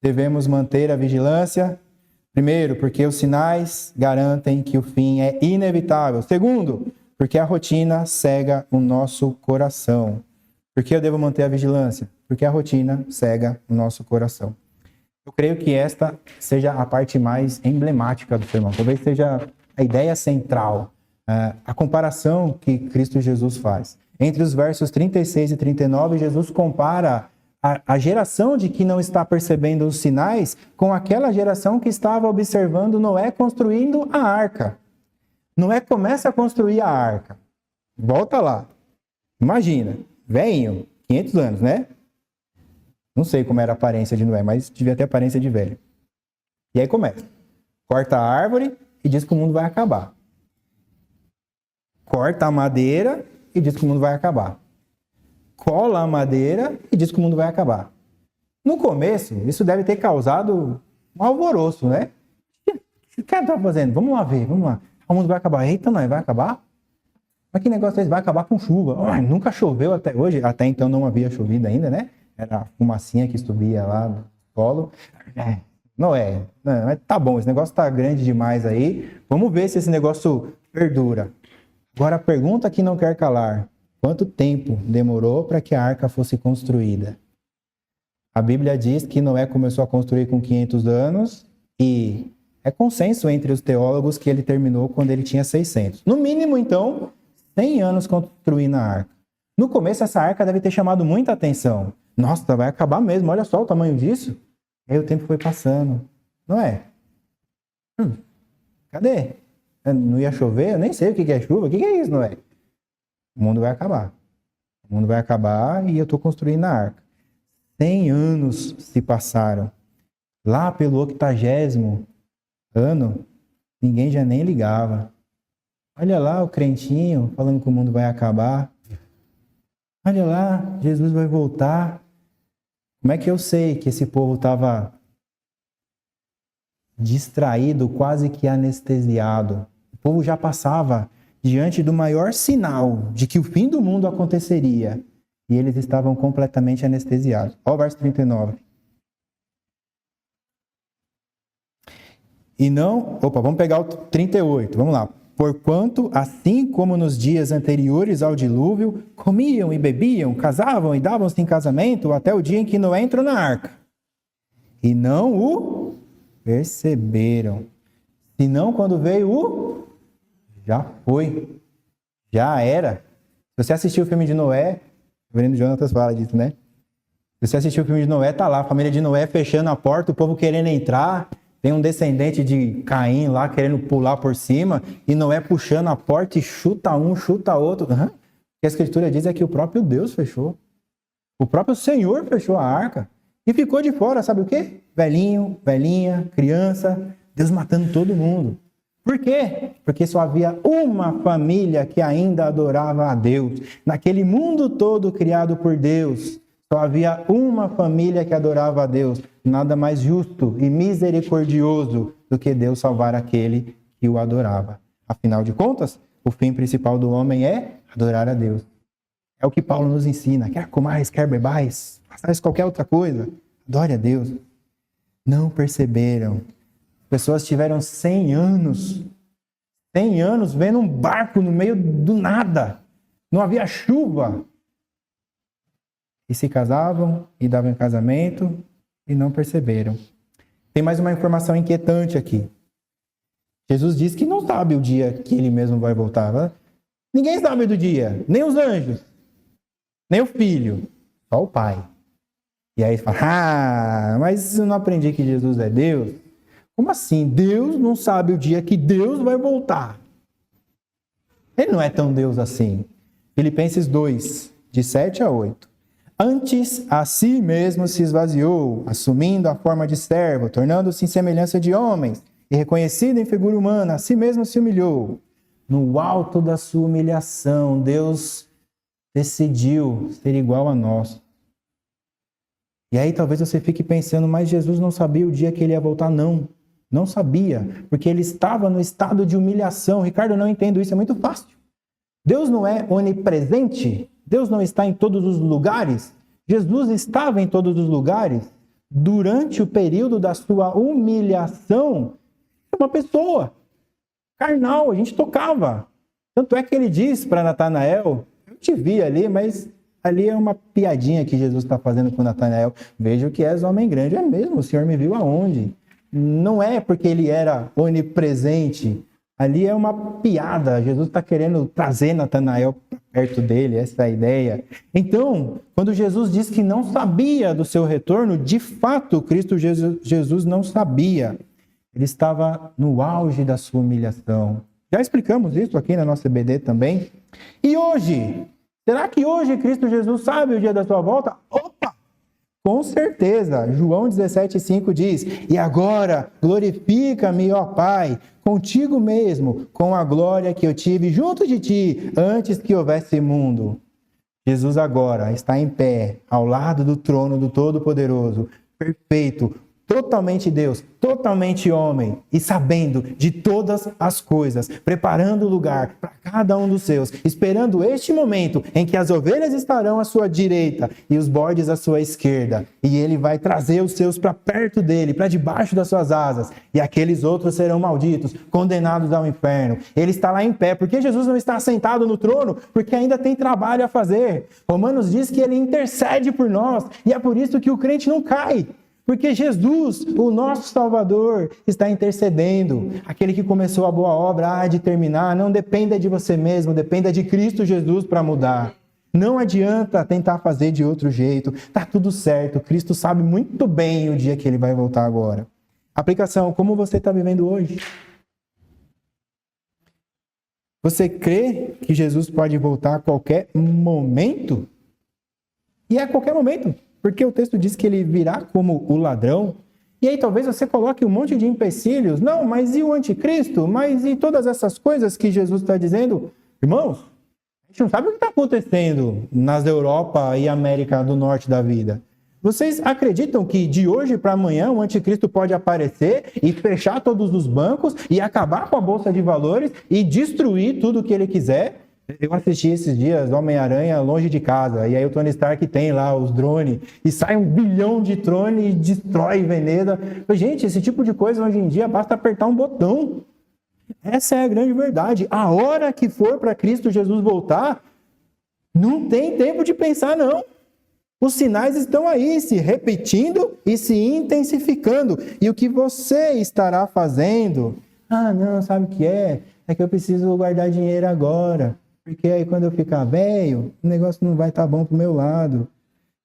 devemos manter a vigilância. Primeiro, porque os sinais garantem que o fim é inevitável. Segundo, porque a rotina cega o nosso coração. Por que eu devo manter a vigilância? Porque a rotina cega o nosso coração. Eu creio que esta seja a parte mais emblemática do sermão. Talvez seja a ideia central, a comparação que Cristo Jesus faz. Entre os versos 36 e 39, Jesus compara a geração de que não está percebendo os sinais com aquela geração que estava observando Noé construindo a arca. Noé começa a construir a arca. Volta lá. Imagina, velhinho, 500 anos, né? Não sei como era a aparência de Noé, mas devia ter aparência de velho. E aí começa. Corta a árvore e diz que o mundo vai acabar. Corta a madeira e diz que o mundo vai acabar. Cola a madeira e diz que o mundo vai acabar. No começo, isso deve ter causado um alvoroço, né? O que o cara tá fazendo? Vamos lá ver, vamos lá. O mundo vai acabar. Eita, não, vai acabar? Mas que negócio é esse? Vai acabar com chuva. Oh, nunca choveu até hoje. Até então não havia chovido ainda, né? Era a fumacinha que subia lá do solo. Não, mas tá bom, esse negócio tá grande demais aí. Vamos ver se esse negócio perdura. Agora a pergunta que não quer calar. Quanto tempo demorou para que a arca fosse construída? A Bíblia diz que Noé começou a construir com 500 anos e é consenso entre os teólogos que ele terminou quando ele tinha 600. No mínimo, então, 100 anos construindo a arca. No começo, essa arca deve ter chamado muita atenção. Nossa, vai acabar mesmo, olha só o tamanho disso. Aí o tempo foi passando. Não é? Cadê? Não ia chover? Eu nem sei o que é chuva. O que é isso, Noé? O mundo vai acabar. O mundo vai acabar e eu estou construindo a arca. 100 anos se passaram. Lá pelo 80º ano, ninguém já nem ligava. Olha lá o crentinho falando que o mundo vai acabar. Olha lá, Jesus vai voltar. Como é que eu sei que esse povo estava distraído, quase que anestesiado? O povo já passava diante do maior sinal de que o fim do mundo aconteceria. E eles estavam completamente anestesiados. Olha o verso 39. E não... vamos pegar o 38. Vamos lá. Porquanto, assim como nos dias anteriores ao dilúvio, comiam e bebiam, casavam e davam-se em casamento, até o dia em que Noé entrou na arca. E não o perceberam. Senão, quando veio o... Já foi. Já era. Se você assistiu o filme de Noé, o Reverendo Jonatas fala disso, né? Se você assistiu o filme de Noé, tá lá, a família de Noé fechando a porta, o povo querendo entrar, tem um descendente de Caim lá querendo pular por cima, e Noé puxando a porta e chuta um, chuta outro. O que a Escritura diz é que o próprio Deus fechou. O próprio Senhor fechou a arca. E ficou de fora, sabe o quê? Velhinho, velhinha, criança, Deus matando todo mundo. Por quê? Porque só havia uma família que ainda adorava a Deus. Naquele mundo todo criado por Deus, só havia uma família que adorava a Deus. Nada mais justo e misericordioso do que Deus salvar aquele que o adorava. Afinal de contas, o fim principal do homem é adorar a Deus. É o que Paulo nos ensina. Quer comais, quer bebais, façais qualquer outra coisa. Adore a Deus. Não perceberam. Pessoas tiveram 100 anos vendo um barco no meio do nada. Não havia chuva. E se casavam e davam em casamento e não perceberam. Tem mais uma informação inquietante aqui. Jesus diz que não sabe o dia que ele mesmo vai voltar. Ninguém sabe do dia, nem os anjos, nem o filho, só o pai. E aí fala, mas eu não aprendi que Jesus é Deus? Como assim? Deus não sabe o dia que Deus vai voltar. Ele não é tão Deus assim. Filipenses 2, de 7 a 8. Antes, a si mesmo se esvaziou, assumindo a forma de servo, tornando-se em semelhança de homens, e reconhecido em figura humana, a si mesmo se humilhou. No alto da sua humilhação, Deus decidiu ser igual a nós. E aí talvez você fique pensando, mas Jesus não sabia o dia que ele ia voltar? Não sabia, porque ele estava no estado de humilhação. Ricardo, eu não entendo isso, é muito fácil. Deus não é onipresente? Deus não está em todos os lugares? Jesus estava em todos os lugares durante o período da sua humilhação. Uma pessoa carnal, a gente tocava. Tanto é que ele diz para Natanael, eu te vi ali, mas ali é uma piadinha que Jesus está fazendo com Natanael. Vejo que és homem grande. É mesmo, o Senhor me viu aonde? Não é porque ele era onipresente. Ali é uma piada. Jesus está querendo trazer Natanael perto dele, essa é a ideia. Então, quando Jesus diz que não sabia do seu retorno, de fato, Cristo Jesus não sabia. Ele estava no auge da sua humilhação. Já explicamos isso aqui na nossa EBD também. E hoje? Será que hoje Cristo Jesus sabe o dia da sua volta? Opa! Com certeza. João 17,5 diz, e agora glorifica-me, ó Pai, contigo mesmo, com a glória que eu tive junto de ti, antes que houvesse mundo. Jesus agora está em pé, ao lado do trono do Todo-Poderoso, perfeito, totalmente Deus, totalmente homem, e sabendo de todas as coisas, preparando o lugar para cada um dos seus, esperando este momento em que as ovelhas estarão à sua direita e os bodes à sua esquerda, e ele vai trazer os seus para perto dele, para debaixo das suas asas, e aqueles outros serão malditos, condenados ao inferno. Ele está lá em pé. Por que Jesus não está sentado no trono? Porque ainda tem trabalho a fazer. Romanos diz que ele intercede por nós, e é por isso que o crente não cai. Porque Jesus, o nosso Salvador, está intercedendo. Aquele que começou a boa obra há de terminar. Não dependa de você mesmo, dependa de Cristo Jesus para mudar. Não adianta tentar fazer de outro jeito. Está tudo certo. Cristo sabe muito bem o dia que ele vai voltar agora. Aplicação, como você está vivendo hoje? Você crê que Jesus pode voltar a qualquer momento? E é a qualquer momento. Porque o texto diz que ele virá como o ladrão. E aí talvez você coloque um monte de empecilhos. Não, mas e o anticristo? Mas e todas essas coisas que Jesus está dizendo? Irmãos, a gente não sabe o que está acontecendo nas Europa e América do Norte da vida. Vocês acreditam que de hoje para amanhã o anticristo pode aparecer e fechar todos os bancos e acabar com a Bolsa de Valores e destruir tudo o que ele quiser? Eu assisti esses dias Homem-Aranha Longe de Casa, e aí o Tony Stark tem lá os drones, e sai 1 bilhão de drones e destrói Veneza. Gente, esse tipo de coisa hoje em dia basta apertar um botão. Essa é a grande verdade. A hora que for para Cristo Jesus voltar, não tem tempo de pensar, não. Os sinais estão aí, se repetindo e se intensificando. E o que você estará fazendo? Ah, não, sabe o que é? É que eu preciso guardar dinheiro agora. Porque aí quando eu ficar velho, o negócio não vai estar bom pro meu lado.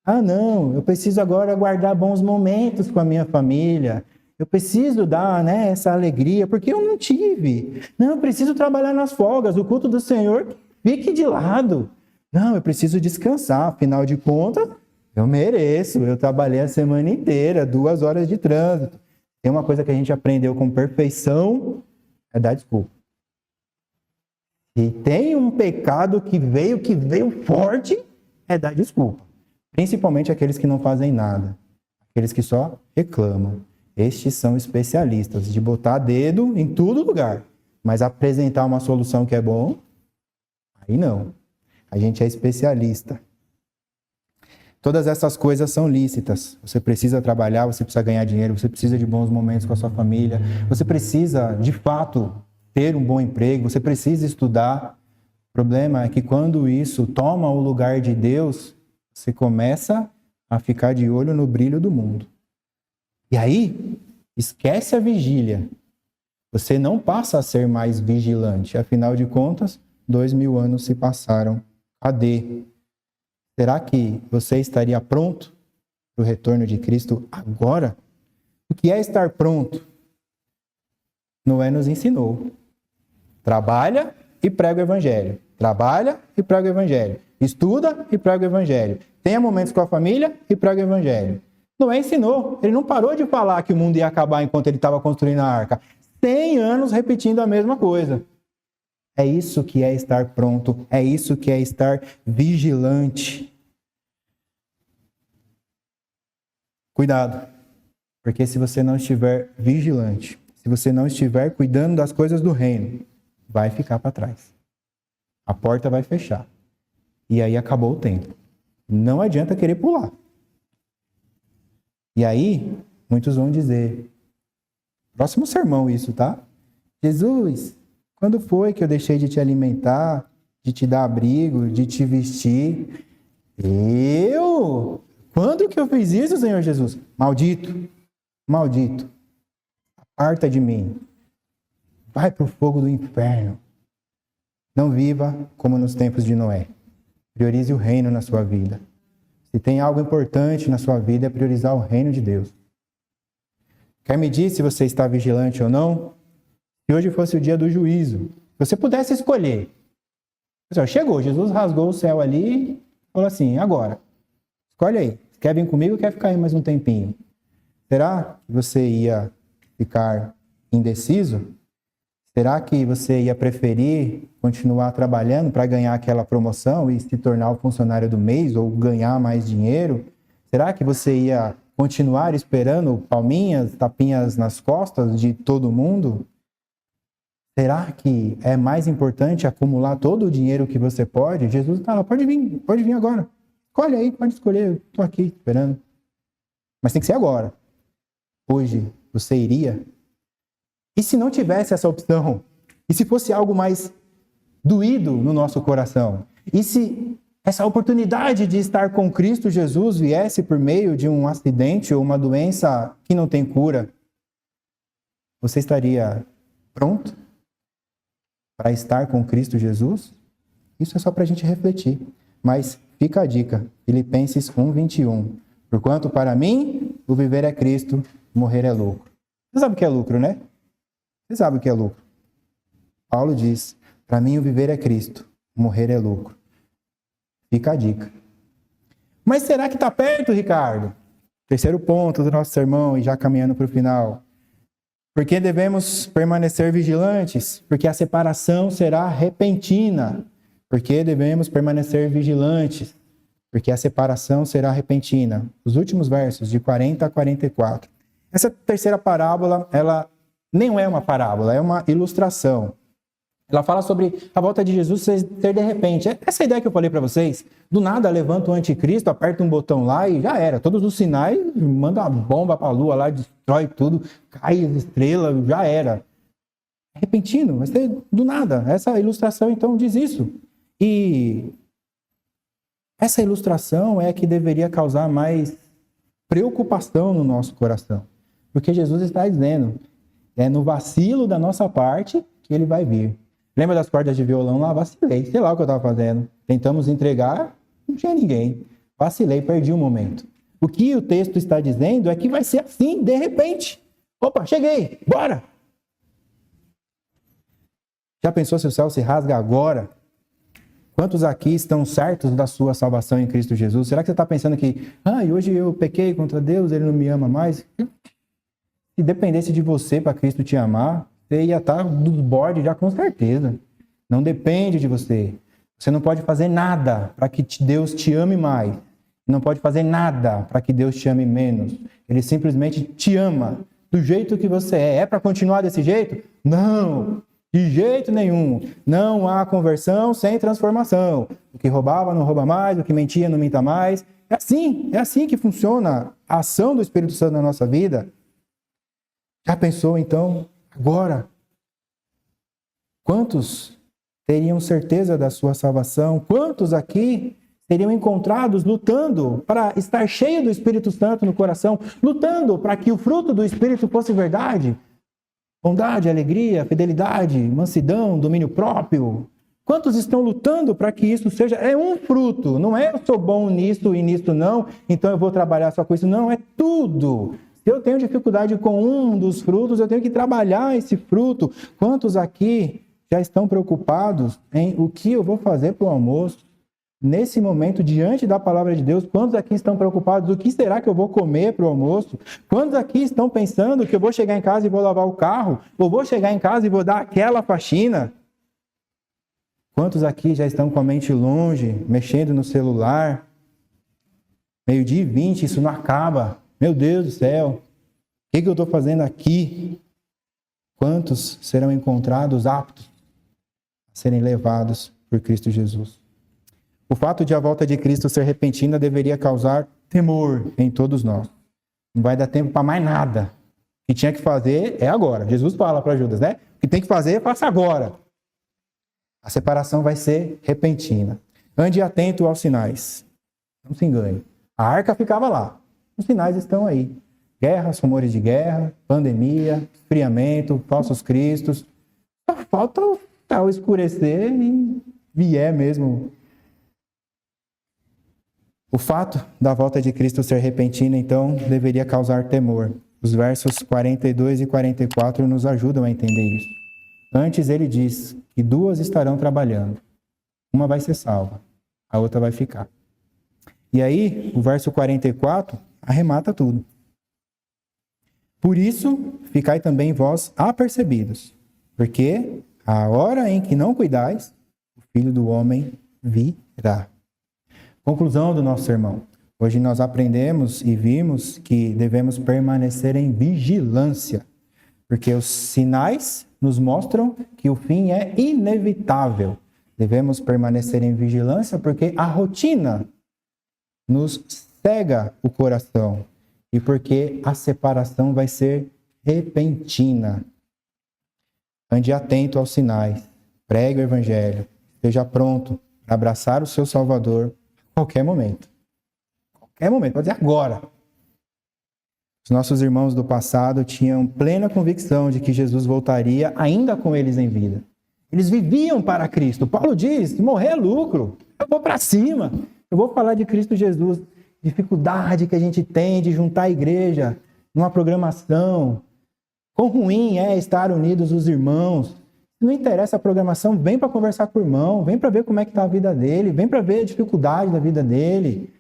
Ah, não, eu preciso agora guardar bons momentos com a minha família. Eu preciso dar, essa alegria, porque eu não tive. Não, eu preciso trabalhar nas folgas. O culto do Senhor fique de lado. Não, eu preciso descansar. Afinal de contas, eu mereço. Eu trabalhei a semana inteira, 2 horas de trânsito. Tem uma coisa que a gente aprendeu com perfeição, é dar desculpa. E tem um pecado que veio forte, é dar desculpa. Principalmente aqueles que não fazem nada. Aqueles que só reclamam. Estes são especialistas de botar dedo em todo lugar. Mas apresentar uma solução que é bom, aí não. A gente é especialista. Todas essas coisas são lícitas. Você precisa trabalhar, você precisa ganhar dinheiro, você precisa de bons momentos com a sua família, você precisa, de fato, ter um bom emprego, você precisa estudar. O problema é que quando isso toma o lugar de Deus, você começa a ficar de olho no brilho do mundo. E aí, esquece a vigília. Você não passa a ser mais vigilante. Afinal de contas, 2000 anos se passaram. Cadê? Será que você estaria pronto para o retorno de Cristo agora? O que é estar pronto? Noé nos ensinou. Trabalha e prega o evangelho. Trabalha e prega o evangelho. Estuda e prega o evangelho. Tenha momentos com a família e prega o evangelho. Noé ensinou. Ele não parou de falar que o mundo ia acabar enquanto ele estava construindo a arca. 100 anos repetindo a mesma coisa. É isso que é estar pronto. É isso que é estar vigilante. Cuidado. Porque se você não estiver vigilante, se você não estiver cuidando das coisas do reino, vai ficar para trás. A porta vai fechar. E aí acabou o tempo. Não adianta querer pular. E aí, muitos vão dizer, próximo sermão isso, tá? Jesus, quando foi que eu deixei de te alimentar, de te dar abrigo, de te vestir? Eu? Quando que eu fiz isso, Senhor Jesus? Maldito, maldito. Aparta de mim. Vai para o fogo do inferno. Não viva como nos tempos de Noé. Priorize o reino na sua vida. Se tem algo importante na sua vida, é priorizar o reino de Deus. Quer medir se você está vigilante ou não? Se hoje fosse o dia do juízo, se você pudesse escolher. Chegou, Jesus rasgou o céu ali e falou assim, agora, escolhe aí. Quer vir comigo ou quer ficar aí mais um tempinho? Será que você ia ficar indeciso? Será que você ia preferir continuar trabalhando para ganhar aquela promoção e se tornar o funcionário do mês ou ganhar mais dinheiro? Será que você ia continuar esperando palminhas, tapinhas nas costas de todo mundo? Será que é mais importante acumular todo o dinheiro que você pode? Jesus está lá, pode vir agora. Escolhe aí, pode escolher, eu estou aqui esperando. Mas tem que ser agora. Hoje, você iria? E se não tivesse essa opção? E se fosse algo mais doído no nosso coração? E se essa oportunidade de estar com Cristo Jesus viesse por meio de um acidente ou uma doença que não tem cura? Você estaria pronto para estar com Cristo Jesus? Isso é só para a gente refletir. Mas fica a dica, Filipenses 1:21. Porquanto para mim, o viver é Cristo, morrer é lucro. Você sabe o que é lucro, né? Você sabe o que é lucro. Paulo diz, para mim o viver é Cristo, morrer é lucro. Fica a dica. Mas será que está perto, Ricardo? Terceiro ponto do nosso sermão e já caminhando para o final. Por que devemos permanecer vigilantes? Porque a separação será repentina. Por que devemos permanecer vigilantes? Porque a separação será repentina. Os últimos versos, de 40 a 44. Essa terceira parábola, ela nem é uma parábola, é uma ilustração. Ela fala sobre a volta de Jesus ser de repente. Essa ideia que eu falei para vocês, do nada levanta o anticristo, aperta um botão lá e já era. Todos os sinais, manda uma bomba para a lua lá, destrói tudo, cai as estrelas, já era. É repentino, vai ser do nada. Essa ilustração então diz isso. E essa ilustração é a que deveria causar mais preocupação no nosso coração. Porque Jesus está dizendo, é no vacilo da nossa parte que ele vai vir. Lembra das cordas de violão lá? Vacilei, sei lá o que eu estava fazendo. Tentamos entregar, não tinha ninguém. Vacilei, perdi um momento. O que o texto está dizendo é que vai ser assim, de repente. Opa, cheguei, bora! Já pensou se o céu se rasga agora? Quantos aqui estão certos da sua salvação em Cristo Jesus? Será que você está pensando que, hoje eu pequei contra Deus, ele não me ama mais? Se dependesse de você para Cristo te amar, você ia estar dos bordes já com certeza. Não depende de você. Você não pode fazer nada para que Deus te ame mais. Não pode fazer nada para que Deus te ame menos. Ele simplesmente te ama do jeito que você é. É para continuar desse jeito? Não! De jeito nenhum. Não há conversão sem transformação. O que roubava não rouba mais, o que mentia não minta mais. É assim que funciona a ação do Espírito Santo na nossa vida. Já pensou então, agora, quantos teriam certeza da sua salvação? Quantos aqui seriam encontrados lutando para estar cheio do Espírito Santo no coração, lutando para que o fruto do Espírito fosse verdade? Bondade, alegria, fidelidade, mansidão, domínio próprio. Quantos estão lutando para que isso seja? É um fruto, não é eu sou bom nisso e nisso não, então eu vou trabalhar só com isso. Não, é tudo. Se eu tenho dificuldade com um dos frutos, eu tenho que trabalhar esse fruto. Quantos aqui já estão preocupados em o que eu vou fazer para o almoço? Nesse momento, diante da palavra de Deus, quantos aqui estão preocupados? O que será que eu vou comer para o almoço? Quantos aqui estão pensando que eu vou chegar em casa e vou lavar o carro? Ou vou chegar em casa e vou dar aquela faxina? Quantos aqui já estão com a mente longe, mexendo no celular? 12h20, isso não acaba. Meu Deus do céu, o que eu estou fazendo aqui? Quantos serão encontrados aptos a serem levados por Cristo Jesus? O fato de a volta de Cristo ser repentina deveria causar temor em todos nós. Não vai dar tempo para mais nada. O que tinha que fazer é agora. Jesus fala para Judas, né? O que tem que fazer, faça agora. A separação vai ser repentina. Ande atento aos sinais. Não se engane. A arca ficava lá. Os sinais estão aí. Guerras, rumores de guerra, pandemia, esfriamento, falsos cristos. Só falta o escurecer e vier mesmo. O fato da volta de Cristo ser repentina, então, deveria causar temor. Os versos 42 e 44 nos ajudam a entender isso. Antes ele diz que 2 estarão trabalhando. Uma vai ser salva, a outra vai ficar. E aí, o verso 44 arremata tudo. Por isso, ficai também vós apercebidos, porque a hora em que não cuidais, o Filho do Homem virá. Conclusão do nosso sermão. Hoje nós aprendemos e vimos que devemos permanecer em vigilância, porque os sinais nos mostram que o fim é inevitável. Devemos permanecer em vigilância porque a rotina nos cega o coração e porque a separação vai ser repentina. Ande atento aos sinais, pregue o Evangelho, esteja pronto para abraçar o seu Salvador a qualquer momento. Qualquer momento, pode dizer agora. Os nossos irmãos do passado tinham plena convicção de que Jesus voltaria ainda com eles em vida. Eles viviam para Cristo. Paulo diz, morrer é lucro, eu vou para cima. Eu vou falar de Cristo Jesus, dificuldade que a gente tem de juntar a igreja numa programação. Quão ruim é estar unidos os irmãos. Não interessa a programação, vem para conversar com o irmão, vem para ver como é que está a vida dele, vem para ver a dificuldade da vida dele.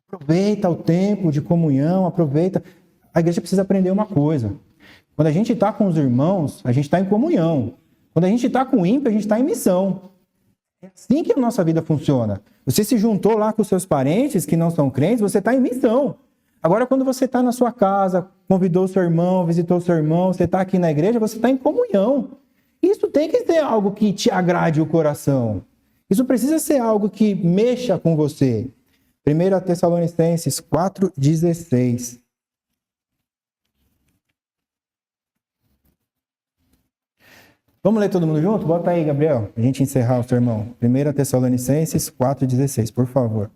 Aproveita o tempo de comunhão, aproveita. A igreja precisa aprender uma coisa. Quando a gente está com os irmãos, a gente está em comunhão. Quando a gente está com o ímpio, a gente está em missão. É assim que a nossa vida funciona. Você se juntou lá com os seus parentes que não são crentes, você está em missão. Agora, quando você está na sua casa, convidou o seu irmão, visitou o seu irmão, você está aqui na igreja, você está em comunhão. Isso tem que ser algo que te agrade o coração. Isso precisa ser algo que mexa com você. 1 Tessalonicenses 4,16. Vamos ler todo mundo junto? Bota aí, Gabriel, a gente encerrar o sermão. 1 Tessalonicenses 4,16, por favor.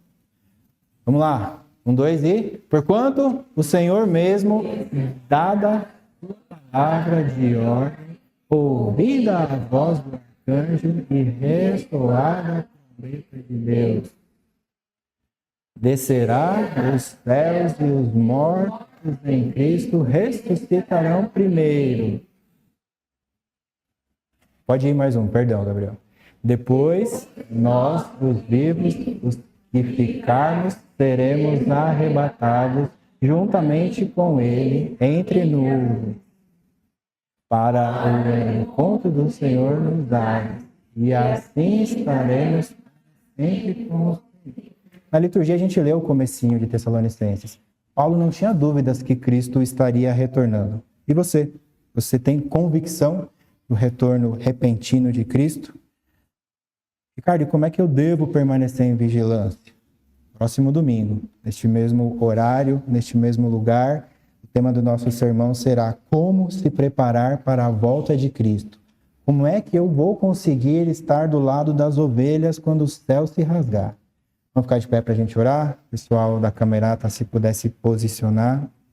Vamos lá. 1, 2 e... Porquanto o Senhor mesmo, dada a palavra de ordem, ouvida a voz do arcanjo e ressoada a trombeta de Deus, descerá dos céus e os mortos em Cristo ressuscitarão primeiro. Pode ir mais um, perdão, Gabriel. Depois, nós, os vivos, os que ficarmos, seremos arrebatados juntamente com ele entre nuvens para o encontro do Senhor nos ares. E assim estaremos sempre com os Senhor. Na liturgia a gente leu o comecinho de Tessalonicenses. Paulo não tinha dúvidas que Cristo estaria retornando. E você? Você tem convicção do retorno repentino de Cristo. Ricardo, e como é que eu devo permanecer em vigilância? Próximo domingo, neste mesmo horário, neste mesmo lugar, o tema do nosso sermão será como se preparar para a volta de Cristo. Como é que eu vou conseguir estar do lado das ovelhas quando o céu se rasgar? Vamos ficar de pé para a gente orar? O pessoal da Camerata, se pudesse posicionar.